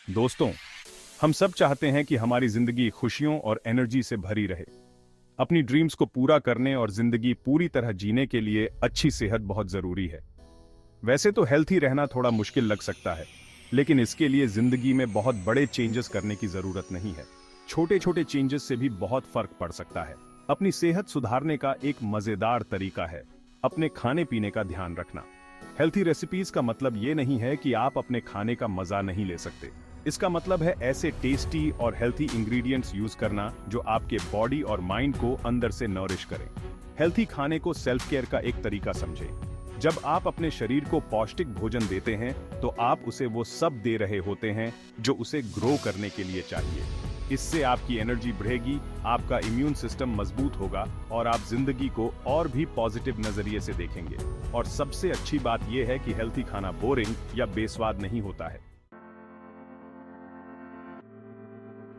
दोस्तों, हम सब चाहते हैं कि हमारी जिंदगी खुशियों और एनर्जी से भरी रहे। अपनी ड्रीम्स को पूरा करने और जिंदगी पूरी तरह जीने के लिए अच्छी सेहत बहुत जरूरी है। वैसे तो हेल्थी रहना थोड़ा मुश्किल लग सकता है, लेकिन इसके लिए जिंदगी में बहुत बड़े चेंजेस करने की जरूरत नहीं है। छोटे छोटे चेंजेस से भी बहुत फर्क पड़ सकता है। अपनी सेहत सुधारने का एक मजेदार तरीका है अपने खाने पीने का ध्यान रखना। हेल्थी रेसिपीज का मतलब ये नहीं है कि आप अपने खाने का मजा नहीं ले सकते। इसका मतलब है ऐसे टेस्टी और हेल्थी इंग्रेडिएंट्स यूज करना जो आपके बॉडी और माइंड को अंदर से नरिश करें। हेल्थी खाने को सेल्फ केयर का एक तरीका समझें। जब आप अपने शरीर को पौष्टिक भोजन देते हैं तो आप उसे वो सब दे रहे होते हैं जो उसे ग्रो करने के लिए चाहिए। इससे आपकी एनर्जी बढ़ेगी, आपका इम्यून सिस्टम मजबूत होगा और आप जिंदगी को और भी पॉजिटिव नजरिए से देखेंगे। और सबसे अच्छी बात यह है कि हेल्थी खाना बोरिंग या बेस्वाद नहीं होता है।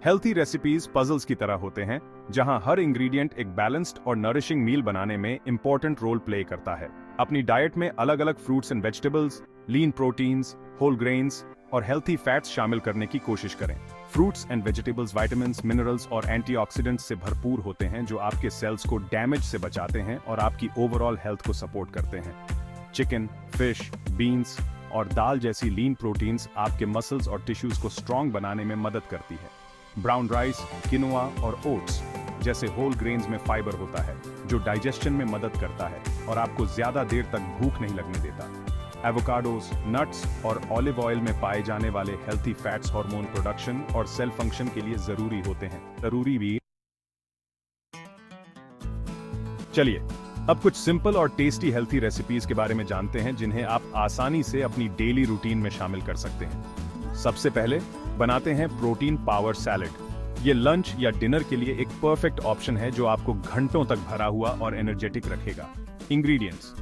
हेल्थी रेसिपीज पजल्स की तरह होते हैं, जहां हर इंग्रेडिएंट एक बैलेंस्ड और नरिशिंग मील बनाने में इंपॉर्टेंट रोल प्ले करता है। अपनी डाइट में अलग अलग fruits and vegetables, lean proteins, whole grains और हेल्थी फैट्स शामिल करने की कोशिश करें। Fruits and vegetables vitamins, minerals और एंटीऑक्सीडेंट्स से भरपूर होते हैं जो आपके सेल्स को डैमेज से बचाते हैं और आपकी ओवरऑल हेल्थ को सपोर्ट करते हैं। चिकन, फिश, बीन्स और दाल जैसी लीन प्रोटीन्स आपके मसल्स और टिश्यूज को स्ट्रॉन्ग बनाने में मदद करती है। ब्राउन राइस, किनोआ और ओट्स जैसे होल ग्रेन्स में फाइबर होता है जो डाइजेशन में मदद करता है और आपको ज्यादा देर तक भूख नहीं लगने देता। एवोकाडोस, नट्स और ऑलिव ऑयल में पाए जाने वाले हेल्थी फैट्स हार्मोन प्रोडक्शन और सेल फंक्शन के लिए जरूरी होते हैं। चलिए अब कुछ सिंपल और टेस्टी हेल्थी रेसिपीज के बारे में जानते हैं जिन्हें आप आसानी से अपनी डेली रूटीन में शामिल कर सकते हैं। सबसे पहले बनाते हैं प्रोटीन पावर सैलेड। ये लंच या डिनर के लिए एक परफेक्ट ऑप्शन है जो आपको घंटों तक भरा हुआ और एनर्जेटिक रखेगा। इंग्रेडिएंट्स: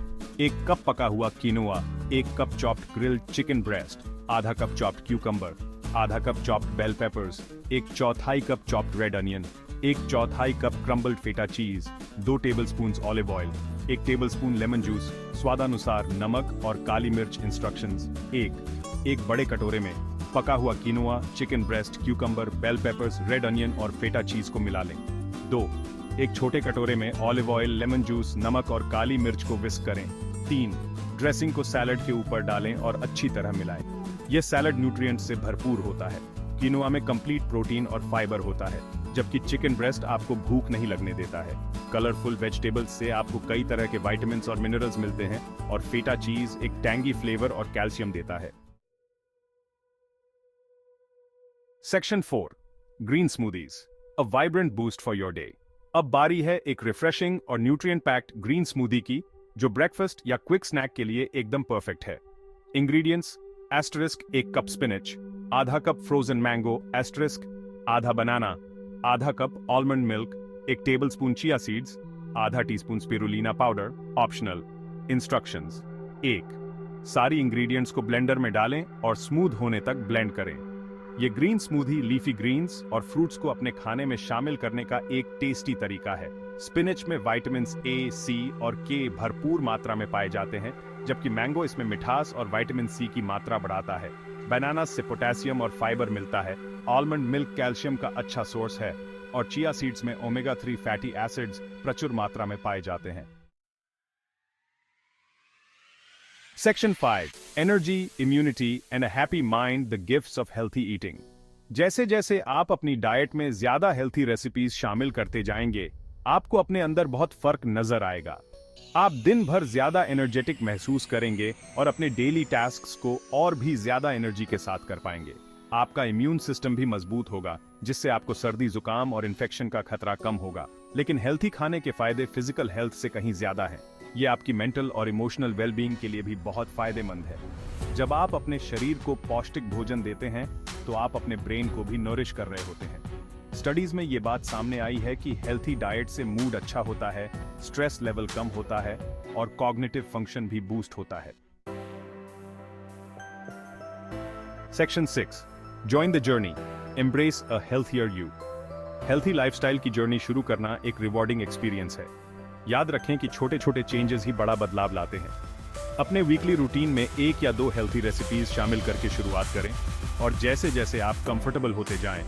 1 कप पका हुआ quinoa, 1 cup chopped grilled chicken breast, आधा कप चॉप्ड क्यूकम्बर, आधा cup chopped bell peppers, 1/4 cup chopped red onion, 1/4 cup crumbled feta cheese, 2 tablespoon olive oil, 1 tablespoon lemon juice, स्वादानुसार नमक और काली मिर्च। इंस्ट्रक्शंस: एक बड़े कटोरे में पका हुआ quinoa, chicken breast, cucumber, bell peppers, red onion और फेटा चीज को मिला लें। 2. एक छोटे कटोरे में ऑलिव ऑयल, लेमन जूस, नमक और काली मिर्च को विस्क करें। 3. ड्रेसिंग को सैलड के ऊपर डालें और अच्छी तरह मिलाएं। यह सैलड न्यूट्रिएंट्स से भरपूर होता है। किनोआ में कंप्लीट प्रोटीन और फाइबर होता है, जबकि चिकन ब्रेस्ट आपको भूख नहीं लगने देता है। कलरफुल वेजिटेबल्स से आपको कई तरह के विटामिन्स और मिनरल्स मिलते हैं और फेटा चीज एक टैंगी फ्लेवर और कैल्शियम देता है। Section 4, green smoothies, a vibrant boost for your day. अब बारी है एक रिफ्रेशिंग और न्यूट्रिएंट पैक्ड ग्रीन स्मूदी की जो ब्रेकफास्ट या क्विक स्नैक के लिए एकदम परफेक्ट है। इंग्रेडिएंट्स: 1 कप स्पिनच, आधा कप फ्रोजन मैंगो, आधा बनाना, आधा cup almond milk, 1 tablespoon chia seeds, आधा teaspoon spirulina powder, optional. Instructions: 1. सारी इंग्रेडिएंट्स को ब्लेंडर में डालें और स्मूथ होने तक ब्लेंड करें। ये ग्रीन स्मूदी लीफी ग्रीन्स और फ्रूट्स को अपने खाने में शामिल करने का एक टेस्टी तरीका है। स्पिनच में विटामिन्स ए, सी और के भरपूर मात्रा में पाए जाते हैं, जबकि मैंगो इसमें मिठास और विटामिन सी की मात्रा बढ़ाता है। बनाना से पोटेशियम और फाइबर मिलता है। आलमंड मिल्क कैल्शियम का अच्छा सोर्स है और चिया सीड्स में ओमेगा 3 फैटी एसिड्स प्रचुर मात्रा में पाए जाते हैं। Section 5, Energy, Immunity and a Happy Mind, the Gifts of Healthy Eating। जैसे जैसे आप अपनी डाइट में ज्यादा हेल्थी रेसिपीज शामिल करते जाएंगे, आपको अपने अंदर बहुत फर्क नजर आएगा। आप दिन भर ज्यादा एनर्जेटिक महसूस करेंगे और अपने डेली टास्क्स को और भी ज्यादा एनर्जी के साथ कर पाएंगे। आपका इम्यून सिस्टम भी मजबूत होगा, जिससे आपको सर्दी, जुकाम और इन्फेक्शन का खतरा कम होगा। लेकिन हेल्थी खाने के फायदे फिजिकल हेल्थ से कहीं ज्यादा हैं। ये आपकी मेंटल और इमोशनल वेलबींग के लिए भी बहुत फायदेमंद है। जब आप अपने शरीर को पौष्टिक भोजन देते हैं तो आप अपने ब्रेन को भी नरिश कर रहे होते हैं। स्टडीज में ये बात सामने आई है कि हेल्थी डाइट से मूड अच्छा होता है, स्ट्रेस लेवल कम होता है और कॉग्निटिव फंक्शन भी बूस्ट होता है। Section 6, join the journey, embrace a healthier you. Healthy lifestyle की जर्नी शुरू करना एक रिवॉर्डिंग एक्सपीरियंस है। याद रखें कि छोटे छोटे चेंजेस ही बड़ा बदलाव लाते हैं। अपने वीकली रूटीन में 1 या 2 हेल्थी रेसिपीज शामिल करके शुरुआत करें और जैसे जैसे आप कंफर्टेबल होते जाएं,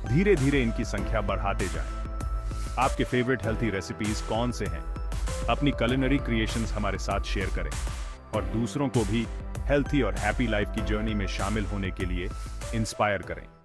धीरे धीरे इनकी संख्या बढ़ाते जाएं। आपके फेवरेट हेल्थी रेसिपीज कौन से हैं? अपनी कुलिनरी क्रिएशंस हमारे साथ शेयर करें और दूसरों को भी हेल्थी और हैप्पी लाइफ की जर्नी में शामिल होने के लिए इंस्पायर करें।